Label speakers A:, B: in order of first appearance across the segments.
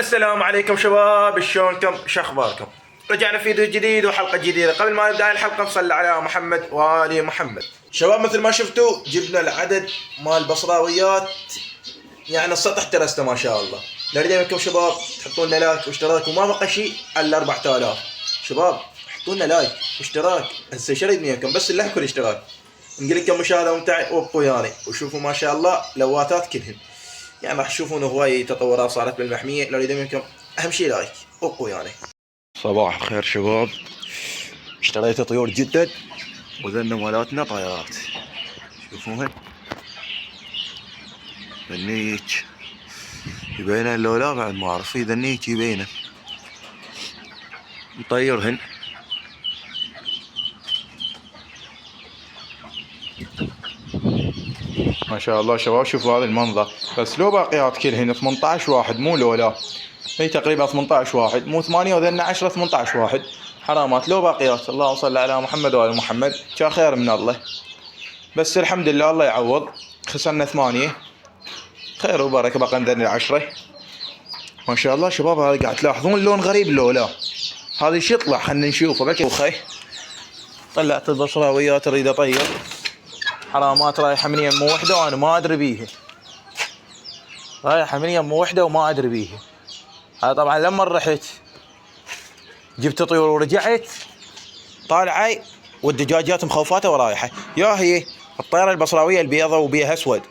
A: السلام عليكم شباب، شلونكم؟ شخباركم؟ رجعنا في فيديو جديد وحلقة جديدة. قبل ما نبدأ الحلقة نصلي على محمد وآل محمد. شباب مثل ما شفتوا جبنا العدد مال البصراويات، يعني السطح ترسته ما شاء الله. نريد منكم شباب تحطوا لنا لايك واشتراك، وما بقى شيء الا 4000. شباب حطوا لنا لايك واشتراك، هسه شريد منكم بس اللايك والاشتراك. نقول لكم مشاهدة ممتعة وابقوا وياي وشوفوا ما شاء الله لواتات كلهن، يعني راح تشوفون هواي تطورات صارت بالمحمية. نريد منكم اهم شيء لايك وابقوا وياي. صباح الخير شباب، اشتريت طيور جدد وذن مالاتنا طيارات، شوفوهن ذنيك يبينه لو لا بعد ما اعرف، في ذنيك يبينه نطيرهن. ما شاء الله شباب شوفوا هذا المنظر، بس لو باقيات كلهن 18 واحد، مو لولا هي تقريبا 18 واحد، مو 8 وذن 10 18 واحد حرامات لو باقيات. اللهم صل على محمد وآل محمد، كان خير من الله، بس الحمد لله الله يعوض. خسرنا 8 خير وبركة، بقى عندنا 10 ما شاء الله. شباب هذا قاعد تلاحظون لون غريب لولا، هذا ايش يطلع؟ خلنا نشوفه. بكي وخي طلعت البصراويات اريد اطير، حرامات رايحه من يم وحده وانا ما ادري بيها، رايحه من يم وحده وما ادري بيها. هذا طبعا لما رحت جبت طيور ورجعت طالعه والدجاجات مخوفاته ورايحه. يا هي الطياره البصراويه البيضة وبيها اسود،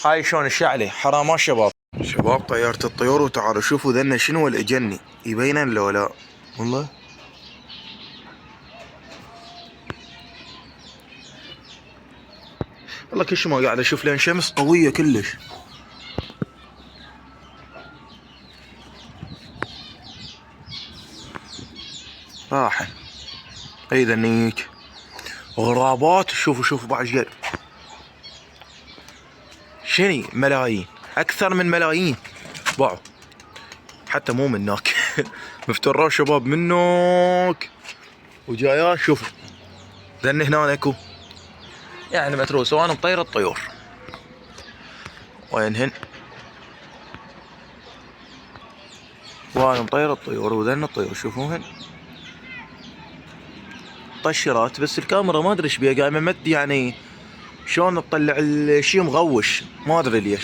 A: هاي شلون الشعله حرامات شباب. شباب طيرت الطيور وتعالوا شوفوا ذنا شنو الاجني يبينن لو لا. والله والله كل ما قاعد اشوف لين شمس قويه كلش. راحه اي ذنيك غرابات. شوفوا بعد جد شني ملايين، اكثر من ملايين باعوا، حتى مو منك مفتروا شباب منك وجايات. شوفوا ذن هنا اكو يعني متروس، وانا مطير الطيور وينهن، وانا مطير الطيور وذن الطيور شوفوهن طشرات. بس الكاميرا ما ادري ايش بيها قاعد ممد، يعني شلون تطلع الشيء مغوش ما ادري ليش.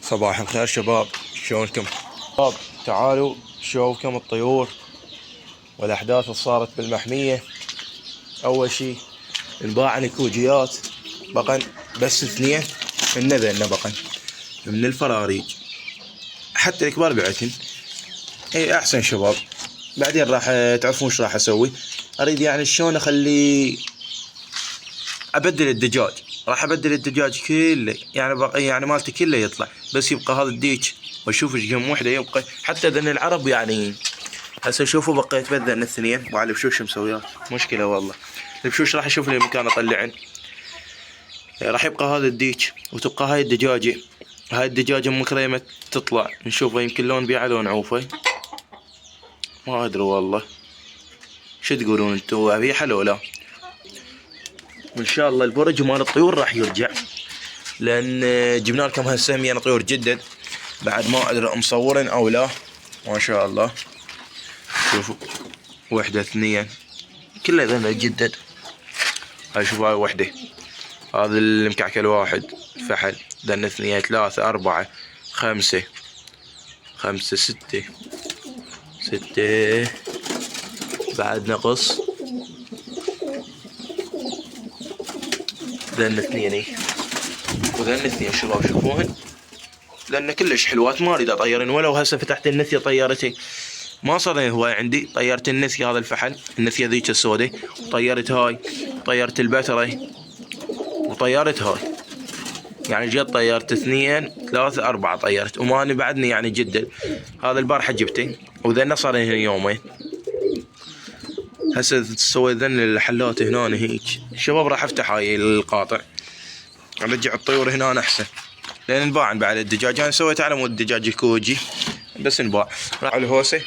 A: صباح الخير شباب، شلونكم؟ شباب تعالوا شوفكم الطيور والاحداث اللي صارت بالمحمية. اول شيء انباع نكوجيات بقن بس 2 النذن بقن من الفراريج، حتى الكبار بعتن. اي احسن شباب. بعدين راح تعرفون ايش راح اسوي، اريد يعني شلون اخلي ابدل الدجاج. راح ابدل الدجاج كله، يعني بقى يعني مالتي كله يطلع، بس يبقى هذا الديك واشوف ايش كم وحده يبقى. حتى ذن العرب يعني هسه شوفوا بقيت بذن 2 وعلى البشوش مسويات مشكله والله. البشوش راح اشوف لي مكان اطلعن. راح يبقى هذا الديك وتبقى هاي الدجاجه. هاي الدجاجه ام كريمه تطلع نشوفها، يمكن لون بيعه لون عوفه ما ادري والله. شو تقولون انتو، ابيحه لو لا؟ وان شاء الله البرج مال الطيور راح يرجع، لان جبنا لكم هسه 100 طيور جدد، بعد ما ادري مصورن او لا. ما شاء الله شوفوا 1 2 كله ذنب جدد. هاي شوفوا هاي وحده، هذا المكعكل 1 فحل، ذن 2 3 4 5 6 بعد نقص ذن 2 وذن 2 شباب شوفوهن، لان كلش حلوات ما اريد اطيرن. ولو هسه فتحت النثيه طيرتي ما صار هواي عندي، طيرت النثيه هذا الفحل، النثيه ذيك السوداء، وطيرت هاي، طيرت البتري وطيرت هاي، يعني جد طيرت 2 3 4 طيرت، وماني بعدني يعني جدا. هذا البارحه جبته وذن صار هنا يومين. هسه تسوي ذن الحلات هنا هيك. شباب راح افتح هاي القاطع ارجع الطيور هنا احسن، لان انباع بعد الدجاج. انا سويت على مود دجاج كوجي بس انباع. راح الهوسه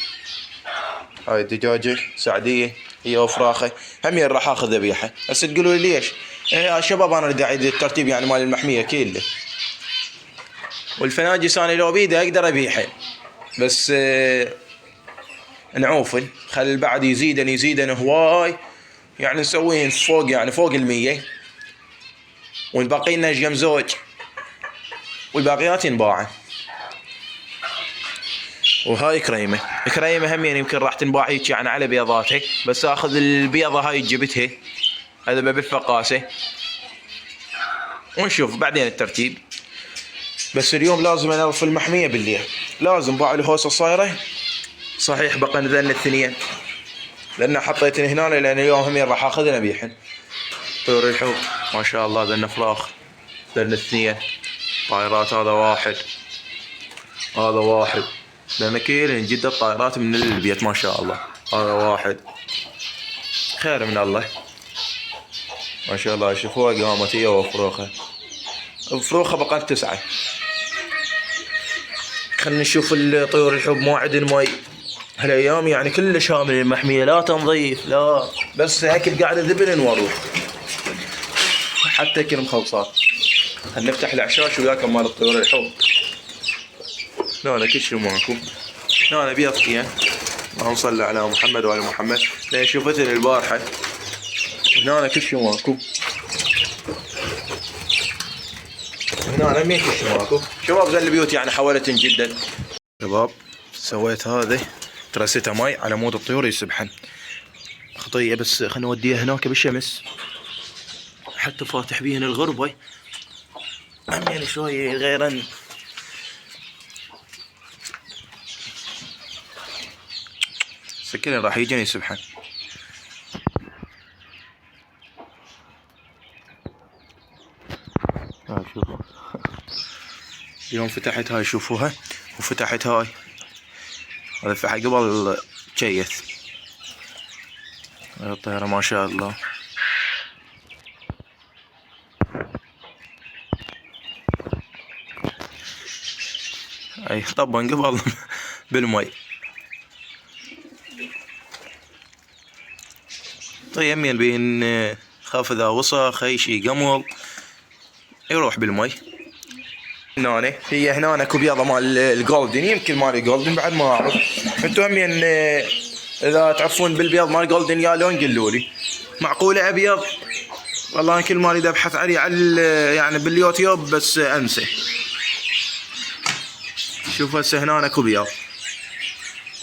A: هاي الدجاجه سعديه هي وفراخه همين راح اخذ ذبيحه. هسه تقولوا لي ليش؟ يا شباب انا اريد اعيد الترتيب يعني مال المحميه كله. والفناجس انا لو بيدي اقدر ابيعهن، بس نعوفن خل بعد يزيدن هواي، يعني نسوين فوق يعني فوق 100، والباقي لنا جم زوج والباقيات ينباعن. وهاي كريمة هم يعني يمكن راح تنباع هيك يعني على بيضاتها، بس اخذ البيضة هاي جبتها هذا بالفقاسة ونشوف بعدين الترتيب. بس اليوم لازم انظف المحمية بالليل، لازم باع الهوسة صايرة صحيح، بقى ذن الثنين لان حطيتن هنا، لان اليوم هم راح اخذن ابيعهن. طيور الحوت ما شاء الله، ذن فراخ، ذن اثنين طائرات، هذا واحد لان كيلن جدا طائرات من البيت ما شاء الله. هذا واحد، خير من الله ما شاء الله. شوفوها قامت هي وفروخة بقى 9. خلنا نشوف الطيور الحب موعد مي هالايام يعني كلش شامل المحمية، لا تنظيف لا، بس هيك قاعدة ذبن واروح حتى كل مخلصات. خلنا نفتح العشاش وياكم مال الطيور الحب. لا كل شيء ماكو، لا بيضتين، اللهم صل على محمد وعلى محمد. لان شوفتني البارحة هنا كل شيء ماكو، هنا مين كل شيء ماكو. شباب ذا البيوت يعني حاولت جدا. شباب سويت هذه ترستها ماي على مود الطيور يسبحن خطية، بس خلنا نوديها هناك بالشمس حتى فاتح بيهن الغربة يعني شوية غيرا. سكرين راح يجيني يسبحن. شوفوا اليوم فتحت هاي، شوفوها، وفتحت هاي، هذا فتحها قبل جيث الطيارة ما شاء الله. اي طبعا قبل بالمي. طيب يمين بين خاف اذا وسخ اي شي قمل يروح بالمي. هنا هي هنا اكو بيضة مال الجولدن، يمكن مال الجولدن بعد ما اعرف. انتو همين اذا تعرفون بالبيض مال الجولدن يا لون قولوا لي. معقولة ابيض؟ والله كل ما اريد ابحث عليه على يعني باليوتيوب بس انسى. شوف هسه هنا اكو بيض،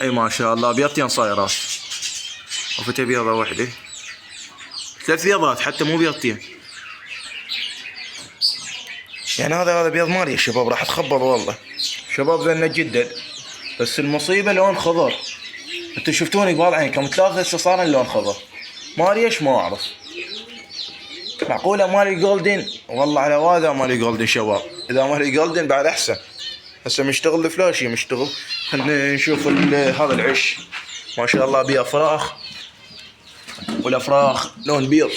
A: اي ما شاء الله بيضتين صايرات، وفتي بيضة وحدة، 3 بيضات حتى مو بيضتين. يعني هذا بيض مالي يا شباب، راح تخبط والله شباب ذنه جدد، بس المصيبة لون خضر. انتوا شفتوني قبال عينكم 3 هسه صار اللون خضر، مالي ايش ما اعرف. معقولة مالي جولدن؟ والله على هذا مالي جولدن شباب، اذا مالي جولدن بعد احسن. هسه مشتغل الفلاشي مشتغل. خلنا نشوف هذا العش ما شاء الله بيه فراخ، والافراخ لون بيض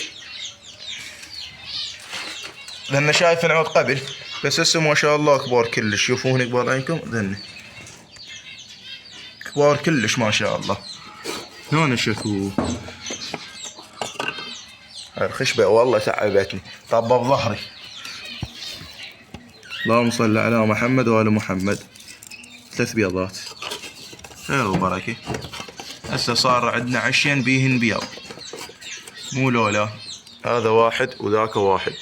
A: لان شايف العود قبل، بس هسه ما شاء الله كبار كلش. شوفون كبار عينكم ذني كبار كلش ما شاء الله. هون شكو الخشبة والله تعبتني، طب بظهري. اللهم صل على محمد وآل محمد. 3 بيضات خير وبركة. هسه صار عندنا عشين بيهن بيض، مو لولا، هذا واحد وذاك واحد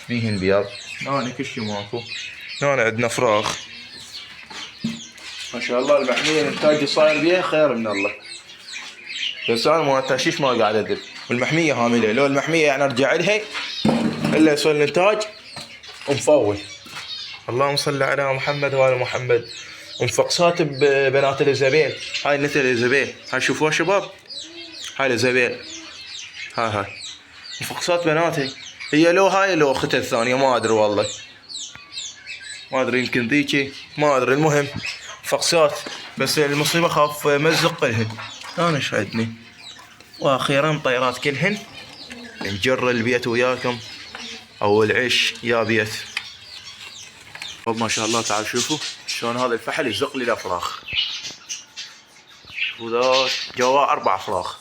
A: بيهن بيض. هنا كل شي ماكو. هنا عندنا فراخ ما شاء الله. المحمية الانتاج صاير بيها خير من الله، بس انا ما تاشيش ما قاعد ادب. والمحمية هاملة، لو المحمية يعني ارجع لها الا يصير الانتاج ومفول. اللهم صل على محمد وآل محمد. ومفقسات ببنات الإيزابيل، هاي نتل الإيزابيل، هاي شوفوها شباب، هاي الإيزابيل، هاي مفقسات بناتي. هي لو هاي لو اختها الثانية ما ادري والله، ما ادري يمكن ذيكي ما ادري. المهم فقسات، بس المصيبة خاف مزق لهن. انا ايش عندني. واخيرا طيرات كلهن نجر البيت وياكم، او العش يا بيت. ما شاء الله تعال شوفوا شلون هذا الفحل يزق لي الافراخ، وذا جوا 4 فراخ.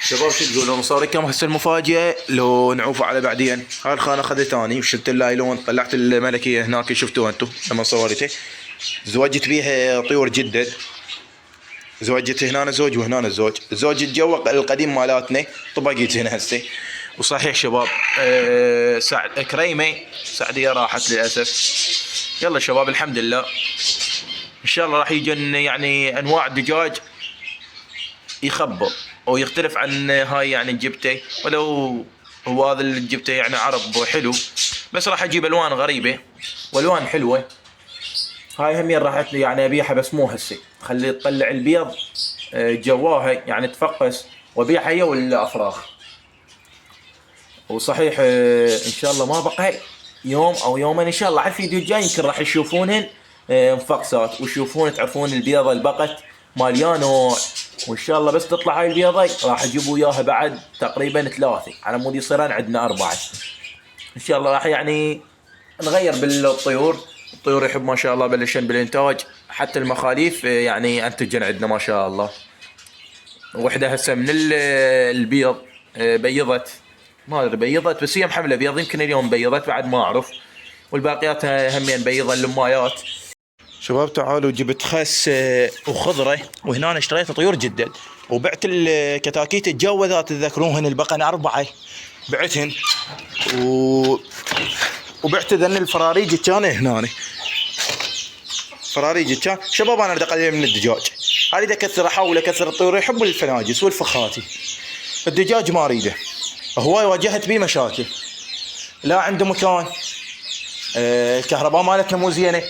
A: شباب شو تقولون؟ صار كم هسه المفاجأة لو نعوفوا على بعدين. هاي الخانة اخذت اني وشلت اللايلون، طلعت الملكية هناك شفتوها انتم لما صورته. زوجت بيها طيور جدد، زوجت هنا زوج وهنا زوج. الزوج الجو القديم مالاتنا طبقت هنا هسه. وصحيح شباب سعد كريمة سعدية راحت للأسف. يلا شباب الحمد لله، ان شاء الله راح يجن يعني انواع دجاج يخبر او يختلف عن هاي يعني جبته، ولو هو هذا اللي جبته يعني عرب حلو، بس راح اجيب الوان غريبه والوان حلوه. هاي هم راح يعني ابيعها بس مو هسه، خلي تطلع البيض جواها يعني تفقس وابيعها هي والافراخ. وصحيح ان شاء الله ما بقى يوم او يومين ان شاء الله على الفيديو الجاي يمكن راح تشوفونهن مفقسات، وتشوفون تعرفون البيضه البقت ماليا نوع. وان شاء الله بس تطلع هاي البيضه راح اجيب وياها بعد تقريبا 3 على مود يصيرن عندنا 4. ان شاء الله راح يعني نغير بالطيور. الطيور يحب ما شاء الله بلشن بالانتاج، حتى المخاليف يعني انتجن عندنا ما شاء الله. وحده هسه من البيض بيضت، ما ادري بيضت بس هي محمله بيض، يمكن اليوم بيضت بعد ما اعرف. والباقيات همين بيضه اللمايات. شباب تعالوا جبت خس وخضره، وهنا أنا اشتريت طيور جدد وبعت الكتاكيت تجوذات تذكرونهن البقن 4 بعتهن وبعت ذن الفراريج كان هنا فراريج كان. شباب انا بدي اقلل من الدجاج، اريد اكثر احاول اكثر الطيور يحبوا الفناجس والفخاتي. الدجاج ما اريده، هواي واجهت بيه مشاكل، لا عنده مكان، الكهرباء مالتنا مو زينه.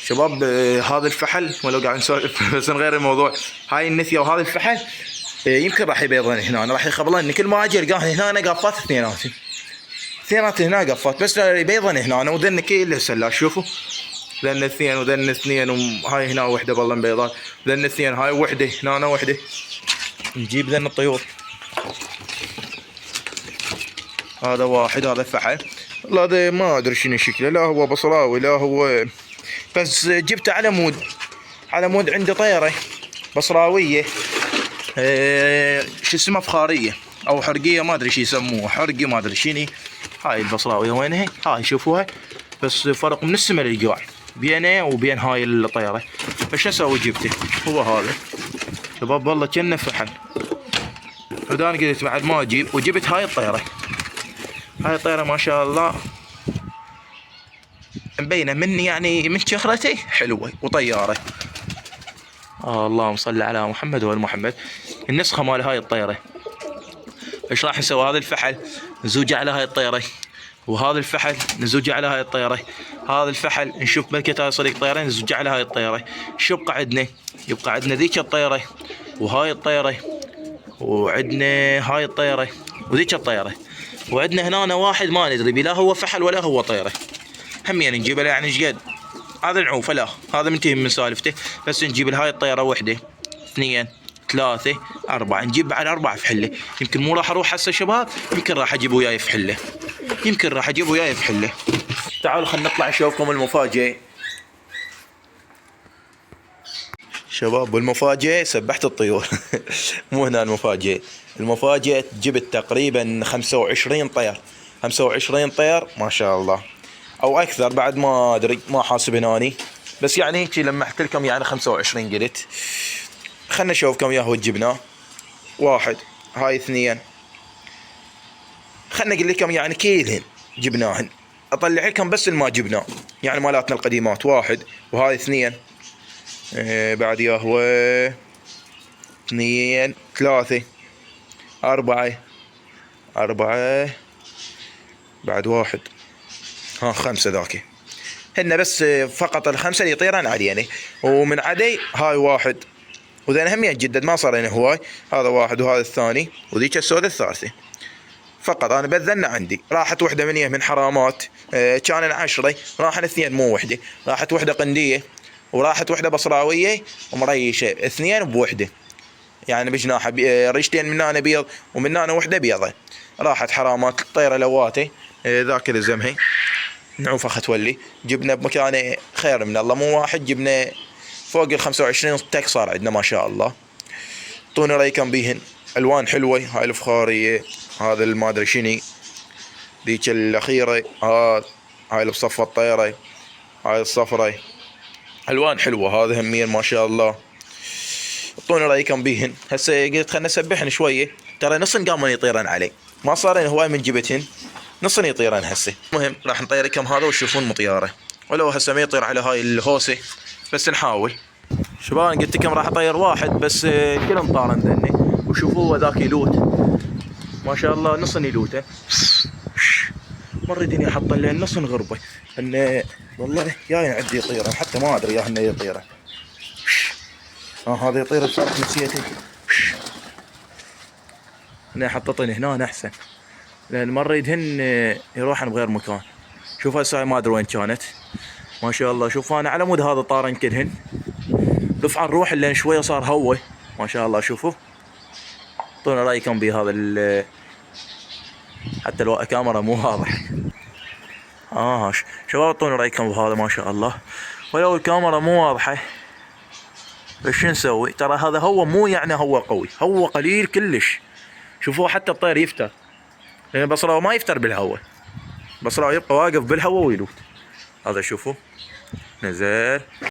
A: شباب هذا الفحل ولو قاعد نسولف بس نغير الموضوع. هاي النثيه وهذا الفحل يمكن راح يبيضن هنا، راح يخبلن كل ما اجي القاه هنا قافات اثنينات هنا قافات، بس يبيضن هنا وذن كل هسه شوفوا ذن اثنين وذن اثنين، وهاي هنا وحده والله مبيضات، ذن اثنين هاي وحده هنا وحده. نجيب ذن الطيور، هذا واحد هذا فحل، والله هذا ما ادري شنو شكله، لا هو بصراوي لا هو، بس جبته على مود عنده طيره بصراويه شو اسمها فخاريه او حرقيه ما ادري شو يسموها، حرقي ما ادري شنو. هاي البصراويه وينها؟ هاي شوفوها، بس فرق من السما للقاع بينه وبين هاي الطيره. فش اسوي؟ جبته هو هذا شباب والله كأنه فحل. فدان قلت بعد ما اجيب وجبت هاي الطيره. هاي الطيره ما شاء الله مبينه من يعني من شخرته حلوه وطياره. اللهم صل على محمد وآل محمد. النسخه مال هاي الطيره. ايش راح نسوي؟ هذا الفحل نزوجه على هاي الطيره، وهذا الفحل نزوجه على هاي الطيره، هذا الفحل نشوف ملكة هاي صديق طيره نزوجه على هاي الطيره. شو يبقى عندنا؟ يبقى عندنا ذيك الطيره وهاي الطيره، وعندنا هاي الطيره وذيك الطيره، وعندنا هنا واحد ما ندري بلا هو فحل ولا هو طيره، همين نجيبه يعني ايش قد هذا نعوفه. لا هذا منتهي من سالفته، بس نجيب لهاي الطيره وحده 2 3 4، نجيب بعد 4 فحله. يمكن مو راح اروح هسه شباب، يمكن راح اجيب وياي فحله، يمكن راح اجيب وياي فحله. تعالوا خلينا نطلع نشوفكم المفاجاه. شباب والمفاجاه سبحت الطيور مو هنا المفاجاه. المفاجاه جبت تقريبا 25 طير، 25 طير ما شاء الله او اكثر بعد ما ادري ما حاسب هناني، بس يعني هيك لمحت لكم يعني 25 قلت. خلنا نشوفكم اياه جبناه. 1 هاي 2، خلنا اقول لكم يعني كيلهن جبناهن، اطلع لكم بس ما جبناه يعني مالاتنا القديمات. 1 وهاي 2 بعد ياهو 2 3 4 بعد 1 5 ذاك. هن بس فقط ال5 اللي يطيرن علينا، ومن عدي هاي 1 وذين هم يتجدد ما صار هواي. هذا 1 وهذا الثاني وذيك السوداء الثالثة فقط. انا بذلنا عندي راحت وحده من حرامات كان 10 راحت 2 مو وحده، راحت وحده قنديه وراحت وحده بصراويه ومريشه 2 بوحده يعني بجناحه ريشتين من هنا بيض ومن هنا وحده بيضه. راحت حرامات الطيره لواته ذاك لزمها نعوفه ختولي. جبنا بمكانه خير من الله مو واحد، جبنا فوق ال25 تك صار عندنا ما شاء الله. طوني رايكم بيهن الوان حلوه. هاي الفخاريه، هذا ما ادري شني، ذيك الاخيره، هاي اللي بصفة الطيره، هاي الصفرة. الوان حلوه هذا همين ما شاء الله. اعطوني رايكم بيهن. هسه قلت خلنا نسبحن شويه، ترى نصن قاموا يطيرن علي، ما صارين هواي من جبتهن، نصن يطيرن هسه. المهم راح نطيركم هذا وتشوفون مطياره، ولو هسه ما يطير على هاي الهوسه بس نحاول. شباب قلت لكم راح اطير واحد بس كلهم طارن ذني. وشوفوا ذاك يلوت ما شاء الله، نصن يلوته. مر الدنيا حط له نصن غربه انه والله جاي عندي يطيره، حتى ما ادري يا انه يطيره. هذا يطير بصراحه نسيته. انا حطيتني هنا احسن، لان مره يدهن يروحن بغير مكان. شوف هسه ما ادري وين كانت ما شاء الله. شوف انا على مود هذا طارن كلهن. دفعه نروح لين شويه صار هوه ما شاء الله. شوفوا اعطونا رايكم بهذا حتى لو الكاميرا مو واضح. شباب اعطوني رايكم بهذا ما شاء الله. ولو الكاميرا مو واضحه بس شو نسوي؟ ترى هذا هو مو يعني هو قوي، هو قليل كلش. شوفوا حتى الطير يفتر، لان بصراوي ما يفتر بالهواء، بصراوي يبقى واقف بالهواء ويلوت. هذا شوفوا نزل.